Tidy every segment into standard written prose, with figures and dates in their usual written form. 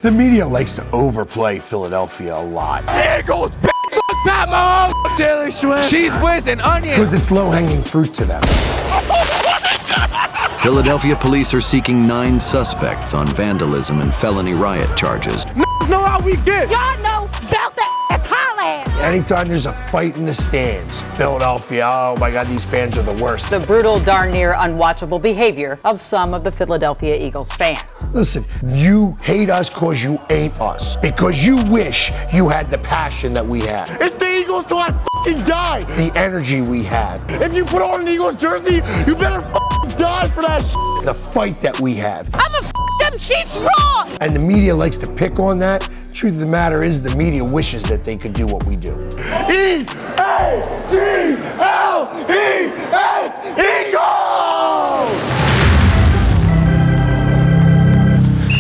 The media likes to overplay Philadelphia a lot. Eagles, fuck Pat Mahomes, Taylor Swift, cheese whiz and onions. Because it's low-hanging fruit to them. Philadelphia police are seeking 9 suspects on vandalism and felony riot charges. Know how we get. Y'all know about that Holland. Anytime there's a fight in the stands, Philadelphia, oh my God, these fans are the worst. The brutal, darn near unwatchable behavior of some of the Philadelphia Eagles fans. Listen, you hate us because you ain't us. Because you wish you had the passion that we have. It's the Eagles till I fucking die. The energy we have. If you put on an Eagles jersey, you better fucking die for that shit. The fight that we have. I'ma them Chiefs raw. And the media likes to pick on that. Truth of the matter is the media wishes that they could do what we do. E-A-G-L-E-S,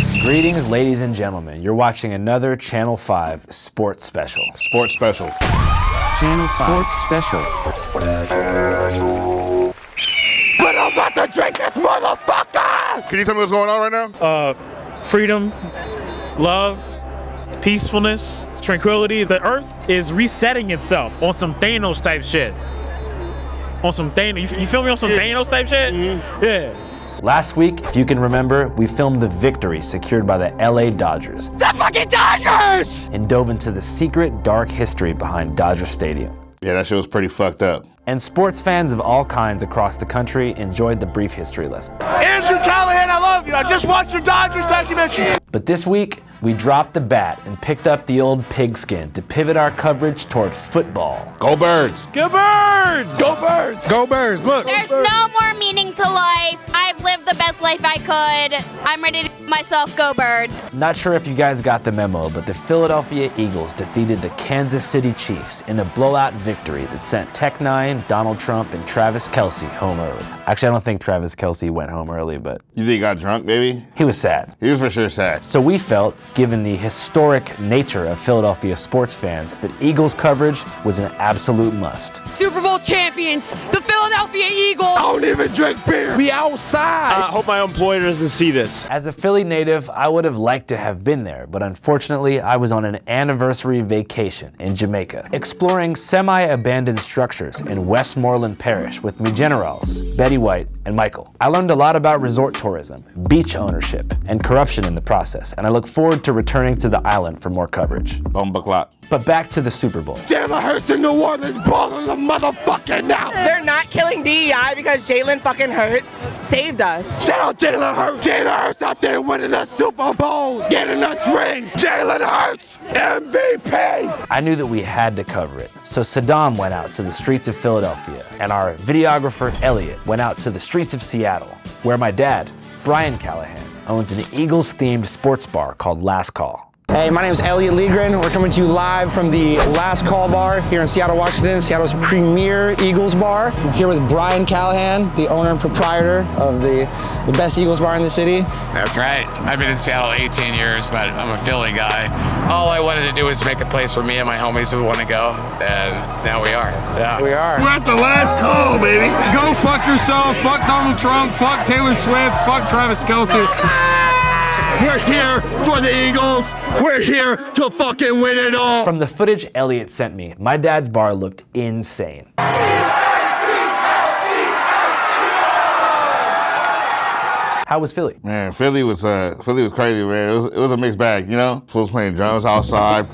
Eagles! Greetings, ladies and gentlemen. You're watching another Channel 5 Sports Special. Sports Special. Channel 5 Sports Special. But I'm about to drink this motherfucker! Can you tell me what's going on right now? Freedom, love, peacefulness, tranquility. The earth is resetting itself on some Thanos type shit. On some Thanos, you feel me, on some Thanos type shit? Mm-hmm. Yeah. Last week, if you can remember, we filmed the victory secured by the LA Dodgers. The fucking Dodgers! And dove into the secret, dark history behind Dodger Stadium. Yeah, that shit was pretty fucked up. And sports fans of all kinds across the country enjoyed the brief history lesson. Andrew Callahan, I love you. I just watched your Dodgers documentary. But this week, we dropped the bat and picked up the old pigskin to pivot our coverage toward football. Go Birds! Go Birds! Go Birds! Go Birds, look! There's no more meaning to life. I've lived the best life I could. I'm ready to myself. Go Birds. Not sure if you guys got the memo, but the Philadelphia Eagles defeated the Kansas City Chiefs in a blowout victory that sent Tech 9, Donald Trump, and Travis Kelce home early. Actually, I don't think Travis Kelce went home early, but You think he got drunk, baby? he was sad. He was for sure sad. So we felt, given the historic nature of Philadelphia sports fans, that Eagles coverage was an absolute must. Super Bowl champions, the Philadelphia Eagles. I don't even drink beer. We outside. I hope my employer doesn't see this. As a Philly native, I would have liked to have been there, but unfortunately, I was on an anniversary vacation in Jamaica, exploring semi-abandoned structures in Westmoreland Parish with me generals, Betty White and Michael. I learned a lot about resort tourism, beach ownership, and corruption in the process, and I look forward to returning to the island for more coverage. Bumba clock. But back to the Super Bowl. Jalen Hurts in New Orleans balling the motherfucking now. They're not killing DEI because Jalen fucking Hurts saved us. Shout out Jalen Hurts. Jalen Hurts out there winning the Super Bowls, getting us rings. Jalen Hurts, MVP. I knew that we had to cover it, so Saddam went out to the streets of Philadelphia, and our videographer Elliot went out to the streets of Seattle, where my dad, Brian Callahan, owns an Eagles-themed sports bar called Last Call. Hey, my name is Elliot Liegren. We're coming to you live from the Last Call Bar here in Seattle, Washington, Seattle's premier Eagles bar. I'm here with Brian Callahan, the owner and proprietor of the best Eagles bar in the city. That's right. I've been in Seattle 18 years, but I'm a Philly guy. All I wanted to do was make a place where me and my homies would want to go, and now we are. Yeah. We are. We're at the last call, baby. Go fuck yourself, fuck Donald Trump, fuck Taylor Swift, fuck Travis Kelce. We're here for the Eagles. We're here to fucking win it all. From the footage Elliot sent me, my dad's bar looked insane. How was Philly? Man, Philly was crazy, man. It was a mixed bag, you know? Fools playing drums outside.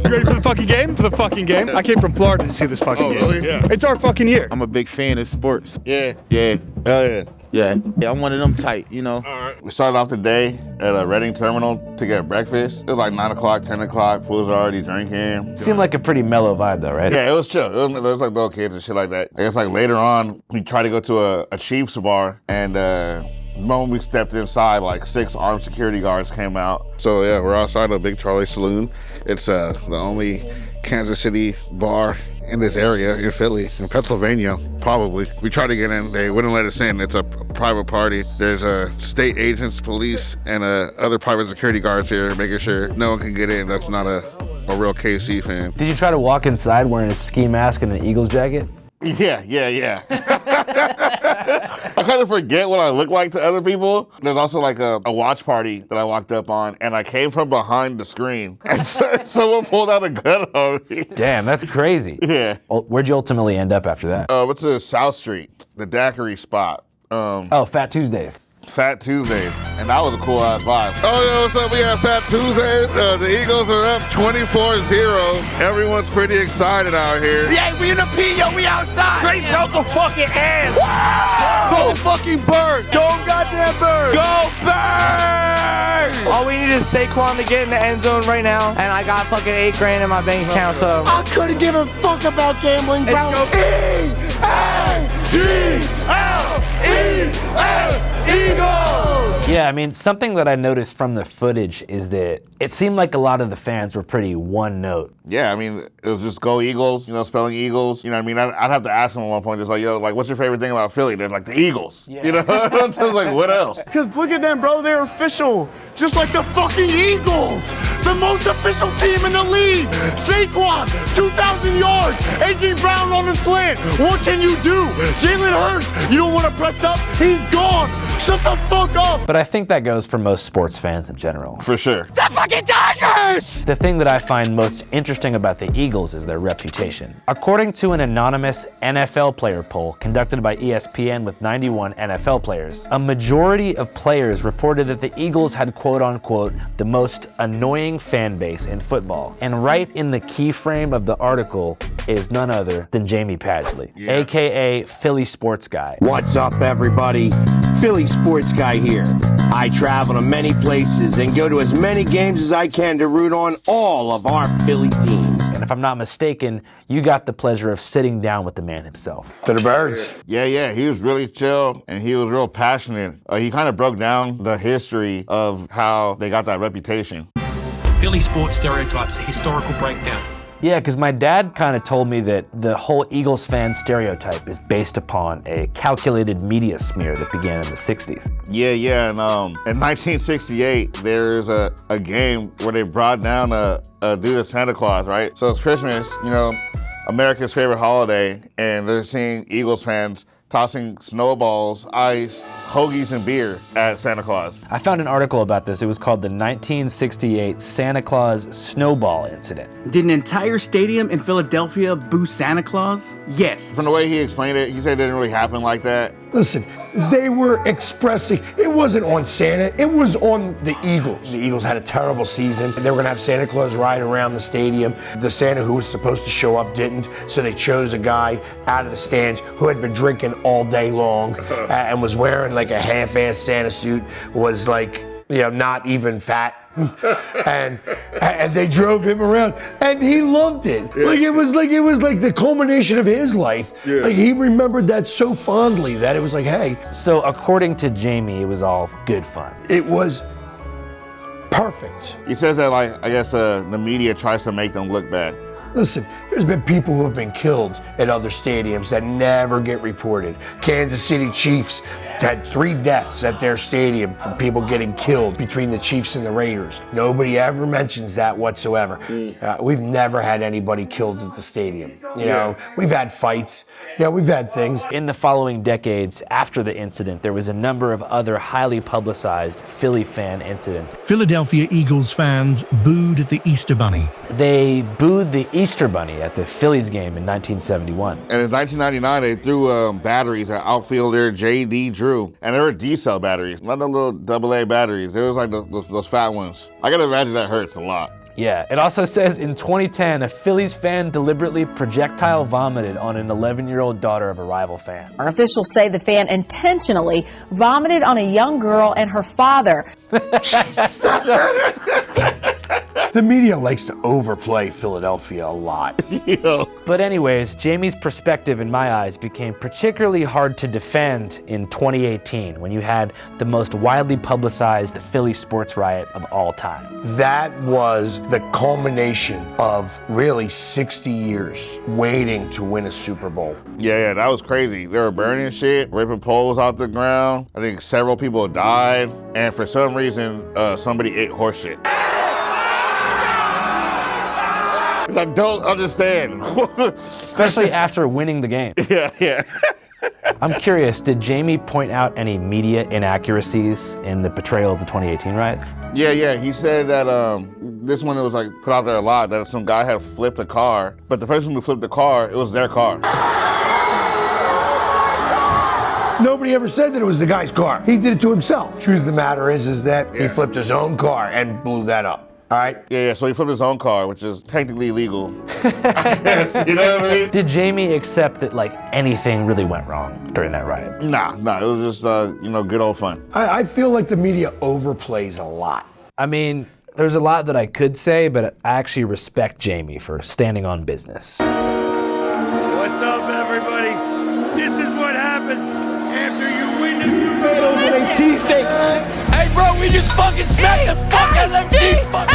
You ready for the fucking game? For the fucking game? I came from Florida to see this fucking game. Really? Yeah. It's our fucking year. I'm a big fan of sports. Yeah. Yeah. Hell yeah. Yeah, I'm one of them tight, you know. We started off the day at a Reading terminal to get breakfast. It was like 9 o'clock, 10 o'clock. Fools were already drinking. Seemed like a pretty mellow vibe though, right? Yeah, it was chill. It was like little kids and shit like that. I guess like later on, we tried to go to a Chiefs bar, and the moment we stepped inside, like 6 armed security guards came out. So yeah, we're outside of Big Charlie Saloon. It's the only Kansas City bar in this area in Philly, in Pennsylvania, probably. We tried to get in, they wouldn't let us in. It's a private party. There's state agents, police, and other private security guards here making sure no one can get in. That's not a real KC fan. Did you try to walk inside wearing a ski mask and an Eagles jacket? Yeah. I kind of forget what I look like to other people. There's also like a watch party that I walked up on, and I came from behind the screen, and someone pulled out a gun on me. Damn, that's crazy. Yeah. Where'd you ultimately end up after that? Went to South Street, the daiquiri spot. Fat Tuesdays. Fat Tuesdays, and that was a cool ass vibe. Oh, yo, what's up? We have Fat Tuesdays. The Eagles are up 24-0. Everyone's pretty excited out here. Yeah, we in the P, yo, we outside. Straight out the fucking ass. Go fucking Birds. Go goddamn Birds. Go Birds. All we need is Saquon to get in the end zone right now, and I got fucking $8,000 in my bank account, so. I couldn't give a fuck about gambling, bro. E-A-G-L-E-S, Eagles! Yeah, I mean, something that I noticed from the footage is that it seemed like a lot of the fans were pretty one note. Yeah, I mean, it was just go Eagles, spelling Eagles. You know what I mean? I'd have to ask them at one point, just like, yo, like, what's your favorite thing about Philly? They're like, the Eagles. Yeah. You know? Just like, what else? Because look at them, bro. They're official. Just like the fucking Eagles. The most official team in the league. Saquon, 2,000 yards. A.J. Brown on the slant. What can you do? Jalen Hurts, you don't want to press up? He's gone. Shut the fuck up. But I think that goes for most sports fans in general. For sure. The fucking Dodgers! The thing that I find most interesting about the Eagles is their reputation. According to an anonymous NFL player poll conducted by ESPN with 91 NFL players, a majority of players reported that the Eagles had quote-unquote the most annoying fan base in football. And right in the key frame of the article is none other than Jamie Padgley, aka Philly Sports Guy. What's up, everybody? Philly Sports Guy here. I travel to many places and go to as many games as I can to root on all of our Philly teams. And if I'm not mistaken, you got the pleasure of sitting down with the man himself. To the Birds. Yeah, he was really chill and he was real passionate. He kind of broke down the history of how they got that reputation. Philly sports stereotypes, a historical breakdown. Yeah, because my dad kind of told me that the whole Eagles fan stereotype is based upon a calculated media smear that began in the 60s. Yeah, and in 1968, there's a game where they brought down a dude of Santa Claus, right? So it's Christmas, America's favorite holiday, and they're seeing Eagles fans tossing snowballs, ice, hoagies, and beer at Santa Claus. I found an article about this. It was called the 1968 Santa Claus Snowball Incident. Did an entire stadium in Philadelphia boo Santa Claus? Yes. From the way he explained it, he said it didn't really happen like that. Listen, they were expressing, it wasn't on Santa, it was on the Eagles. The Eagles had a terrible season. They were gonna have Santa Claus ride around the stadium. The Santa who was supposed to show up didn't, so they chose a guy out of the stands who had been drinking all day long and was wearing like a half-ass Santa suit, was like, not even fat. and they drove him around, and he loved it. Yeah. It was like the culmination of his life. Yeah. Like he remembered that so fondly that it was like, hey. So according to Jamie, it was all good fun. It was perfect. He says that, like, I guess the media tries to make them look bad. Listen, there's been people who have been killed at other stadiums that never get reported. Kansas City Chiefs had 3 deaths at their stadium from people getting killed between the Chiefs and the Raiders. Nobody ever mentions that whatsoever. We've never had anybody killed at the stadium. We've had fights. Yeah, we've had things. In the following decades after the incident, there was a number of other highly publicized Philly fan incidents. Philadelphia Eagles fans booed at the Easter Bunny. They booed the Easter Bunny at the Phillies game in 1971. And in 1999, they threw batteries at outfielder J.D. Drew. And they were D-cell batteries, not the little AA batteries. It was like those fat ones. I gotta imagine that hurts a lot. Yeah, it also says in 2010, a Phillies fan deliberately projectile vomited on an 11-year-old daughter of a rival fan. Our officials say the fan intentionally vomited on a young girl and her father. The media likes to overplay Philadelphia a lot. But anyways, Jamie's perspective in my eyes became particularly hard to defend in 2018 when you had the most widely publicized Philly sports riot of all time. That was the culmination of really 60 years waiting to win a Super Bowl. Yeah, that was crazy. They were burning shit, ripping poles out the ground. I think several people died, and for some reason, somebody ate horse shit. I don't understand. Especially after winning the game. Yeah. I'm curious, did Jamie point out any media inaccuracies in the portrayal of the 2018 riots? Yeah. He said that this one was like put out there a lot that some guy had flipped a car, but the person who flipped the car, it was their car. Nobody ever said that it was the guy's car. He did it to himself. Truth of the matter is that he flipped his own car and blew that up. All right? Yeah, so he flipped his own car, which is technically illegal. I guess, you know what I mean? Did Jamie accept that like anything really went wrong during that riot? Nah, it was just, good old fun. I feel like the media overplays a lot. I mean, there's a lot that I could say, but I actually respect Jamie for standing on business. What's up, everybody? This is what happens after you win the two medals in a cheesesteak. Hey, bro, we just fucking smacked the fuck out of them cheesefuckers.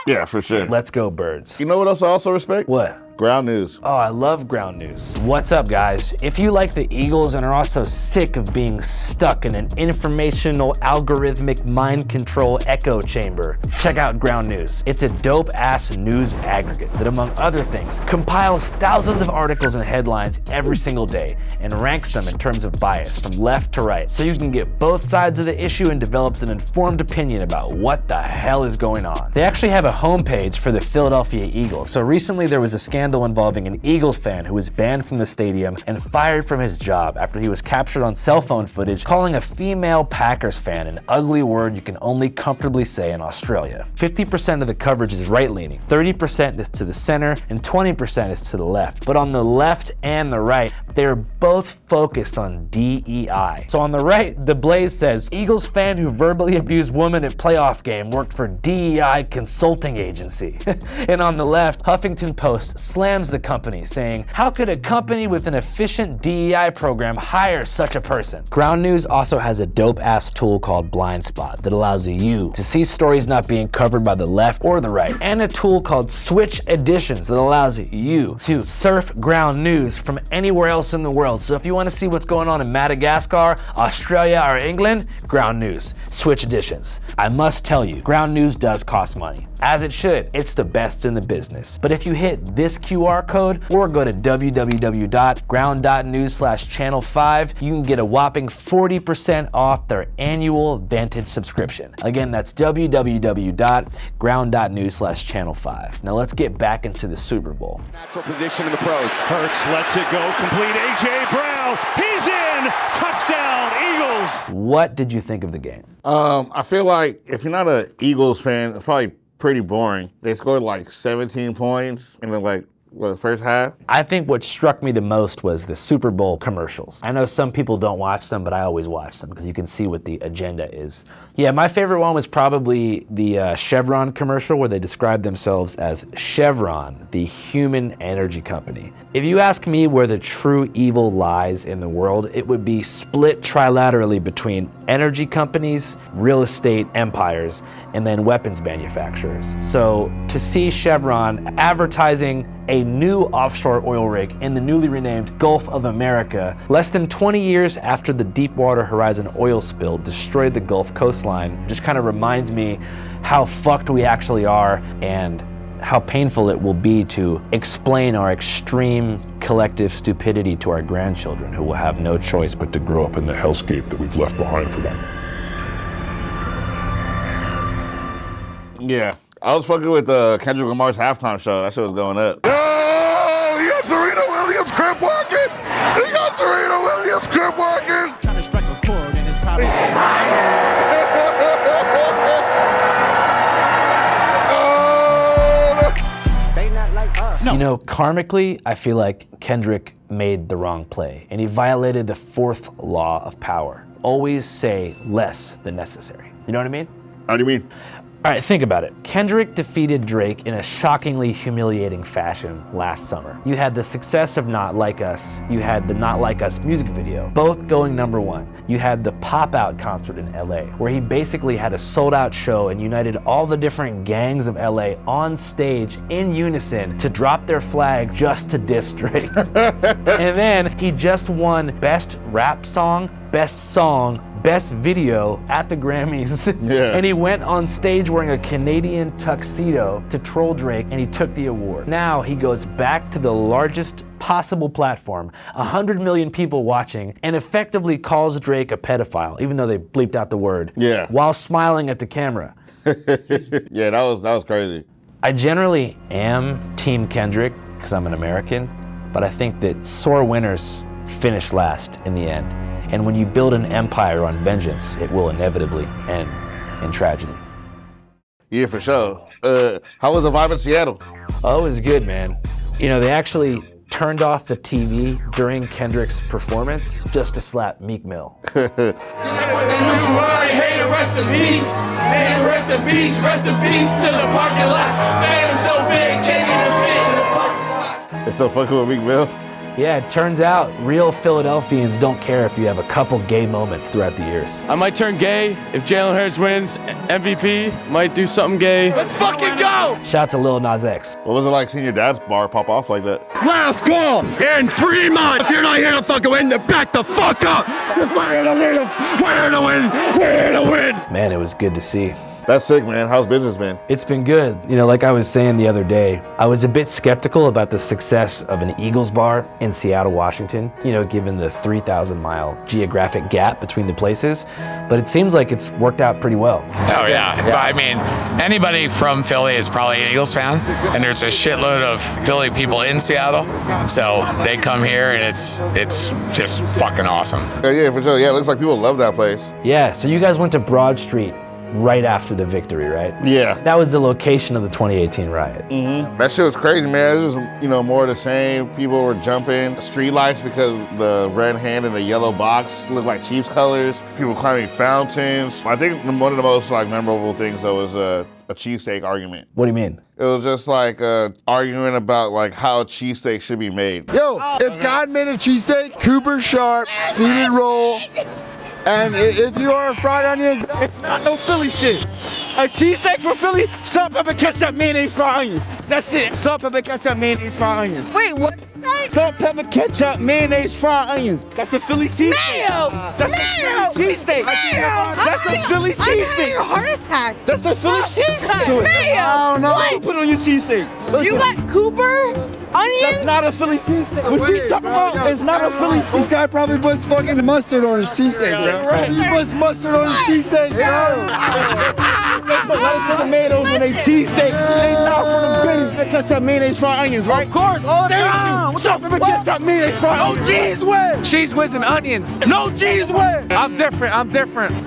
Yeah, for sure. Let's go, Birds. You know what else I also respect? What? Ground news. Oh, I love ground news. What's up, guys? If you like the Eagles and are also sick of being stuck in an informational, algorithmic mind control echo chamber, check out Ground News. It's a dope-ass news aggregate that, among other things, compiles thousands of articles and headlines every single day and ranks them in terms of bias from left to right, so you can get both sides of the issue and develop an informed opinion about what the hell is going on. They actually have a homepage for the Philadelphia Eagles. So recently there was a scandal involving an Eagles fan who was banned from the stadium and fired from his job after he was captured on cell phone footage calling a female Packers fan an ugly word you can only comfortably say in Australia. 50% of the coverage is right-leaning, 30% is to the center, and 20% is to the left. But on the left and the right, they're both focused on DEI. So on the right, the Blaze says, Eagles fan who verbally abused woman at playoff game worked for DEI consulting agency. And on the left, Huffington Post slams the company, saying, how could a company with an efficient DEI program hire such a person? Ground News also has a dope-ass tool called Blind Spot that allows you to see stories not being covered by the left or the right, and a tool called Switch Editions that allows you to surf ground news from anywhere else in the world. So if you want to see what's going on in Madagascar, Australia, or England, Ground News, Switch Editions. I must tell you, Ground News does cost money. As it should, it's the best in the business. But if you hit this QR code or go to www.ground.news/channel5, you can get a whopping 40% off their annual Vantage subscription. Again, that's www.ground.news/channel5. Now let's get back into the Super Bowl. Natural position of the pros. Hurts lets it go. Complete. A.J. Brown. He's in. Touchdown, Eagles. What did you think of the game? I feel like if you're not an Eagles fan, it's probably pretty boring. They scored like 17 points in the first half. I think what struck me the most was the Super Bowl commercials. I know some people don't watch them, but I always watch them because you can see what the agenda is. Yeah, my favorite one was probably the Chevron commercial where they describe themselves as Chevron, the human energy company. If you ask me where the true evil lies in the world, it would be split trilaterally between energy companies, real estate empires, and then weapons manufacturers. So to see Chevron advertising a new offshore oil rig in the newly renamed Gulf of America, less than 20 years after the Deepwater Horizon oil spill destroyed the Gulf coastline, just kind of reminds me how fucked we actually are and how painful it will be to explain our extreme collective stupidity to our grandchildren who will have no choice but to grow up in the hellscape that we've left behind for them. Yeah. I was fucking with Kendrick Lamar's halftime show. That shit was going up. Yo, he got Serena Williams crib walking. He got Serena Williams crib walking. Trying to strike a chord in his probably. They not like us. No. You know, karmically, I feel like Kendrick made the wrong play, and he violated the fourth law of power. Always say less than necessary. You know what I mean? How do you mean? All right, think about it. Kendrick defeated Drake in a shockingly humiliating fashion last summer. You had the success of Not Like Us. You had the Not Like Us music video, both going #1. You had the Pop Out concert in LA, where he basically had a sold out show and united all the different gangs of LA on stage in unison to drop their flag just to diss Drake. And then he just won Best Rap Song, Best Song, Best Video at the Grammys. Yeah. And he went on stage wearing a Canadian tuxedo to troll Drake, and he took the award. Now he goes back to the largest possible platform, 100 million people watching, and effectively calls Drake a pedophile, even though they bleeped out the word. Yeah. While smiling at the camera. Yeah, that was crazy. I generally am Team Kendrick because I'm an American, but I think that sore winners finish last in the end. And when you build an empire on vengeance, it will inevitably end in tragedy. Yeah, for sure. How was the vibe in Seattle? Oh, it was good, man. You know, they actually turned off the TV during Kendrick's performance just to slap Meek Mill. Rest in peace. Hater, rest in peace. Rest in peace to the parking lot. Phantom so big, can't even fit in the parking spot. It's so fucking with Meek Mill. Yeah, it turns out real Philadelphians don't care if you have a couple gay moments throughout the years. I might turn gay if Jalen Hurts wins MVP. Might do something gay. Let's fucking go! Shout out to Lil Nas X. What was it like seeing your dad's bar pop off like that? Last call in Fremont. If you're not here to fucking win, then back the fuck up. We're here to win. We're here to win. We're here to win. Man, it was good to see. That's sick, man. How's business been? It's been good. You know, like I was saying the other day, I was a bit skeptical about the success of an Eagles bar in Seattle, Washington, you know, given the 3,000-mile geographic gap between the places. But it seems like it's worked out pretty well. Oh, yeah. I mean, anybody from Philly is probably an Eagles fan, and there's a shitload of Philly people in Seattle. So they come here, and it's just fucking awesome. Yeah, for sure. Yeah, it looks like people love that place. Yeah, so you guys went to Broad Street right after the victory, right? Yeah. That was the location of the 2018 riot. Mm-hmm. That shit was crazy, man. It was just, you know, more of the same. People were jumping street lights because the red hand and the yellow box looked like Chiefs colors. People climbing fountains. I think one of the most like memorable things though was a cheesesteak argument. What do you mean? It was just like arguing about like how a cheesesteak should be made. Yo, if God made a cheesesteak, Cooper Sharp, seeded roll, and if you are fried onions, Not no Philly shit. A cheesesteak from Philly, salt, pepper, ketchup, mayonnaise, fried onions. That's it. Salt, pepper, ketchup, mayonnaise, fried onions. Wait, what? Salt, pepper, ketchup, mayonnaise, fried onions. That's a Philly cheesesteak. Mayo! That's Mayo! a Philly cheesesteak. Mayo! That's a Philly I'm having a cheesesteak. heart attack. That's a Philly cheesesteak. Mayo! I don't know. What? Put on your cheesesteak. You got Cooper? Onions? That's not a Philly cheesesteak. What she's talking about is not a Philly cheesesteak. this guy probably puts fucking mustard on his cheesesteak, bro. Right. He puts mustard on his cheesesteak, bro. They put lettuce and tomatoes on a cheesesteak. They not for the beef. They ketchup, mayonnaise, fried onions, right? Of course, all the time. What's up, pepper, ketchup, mayonnaise, fried onions? No cheese whiz. Cheese whiz and onions. No cheese whiz. I'm different.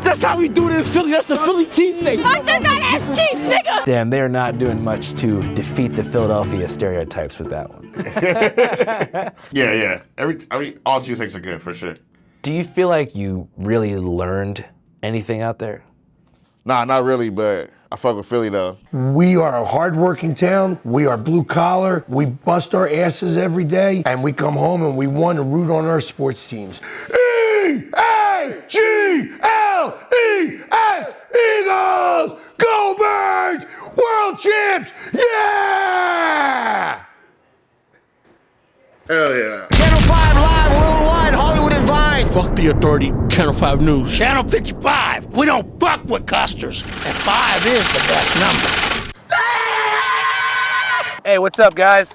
That's how we do it in Philly. That's the Philly cheesesteak. I think that ass cheese, nigga! Damn, they're not doing much to defeat the Philadelphia stereotypes with that one. Yeah. I mean, all cheesesteaks are good for sure. Do you feel like you really learned anything out there? Nah, not really, but I fuck with Philly though. We are a hardworking town. We are blue collar. We bust our asses every day, and we come home and we want to root on our sports teams. E-A-G-L-E-S, Eagles! Go Birds! World champs! Yeah! Hell yeah. Channel 5 live worldwide, Hollywood and Vine. Fuck the authority, Channel 5 News. Channel 55. We don't fuck with custers. And 5 is the best number. Hey, what's up, guys?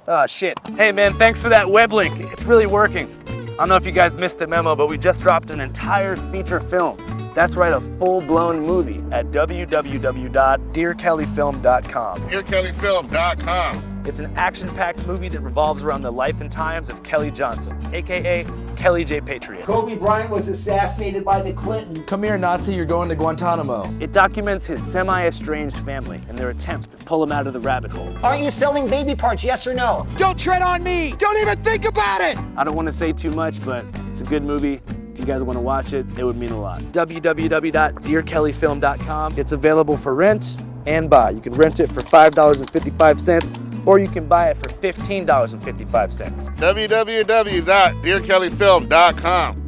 Oh, shit. Hey, man, thanks for that web link. It's really working. I don't know if you guys missed the memo, but we just dropped an entire feature film. That's right, a full-blown movie at www.dearkellyfilm.com. DearKellyFilm.com. It's an action-packed movie that revolves around the life and times of Kelly Johnson, aka Kelly J. Patriot. Kobe Bryant was assassinated by the Clintons. Come here, Nazi, you're going to Guantanamo. It documents his semi-estranged family and their attempt to pull him out of the rabbit hole. Aren't you selling baby parts, yes or no? Don't tread on me. Don't even think about it. I don't want to say too much, but it's a good movie. If you guys want to watch it, it would mean a lot. www.dearkellyfilm.com. It's available for rent and buy. You can rent it for $5.55, or you can buy it for $15.55. www.dearkellyfilm.com.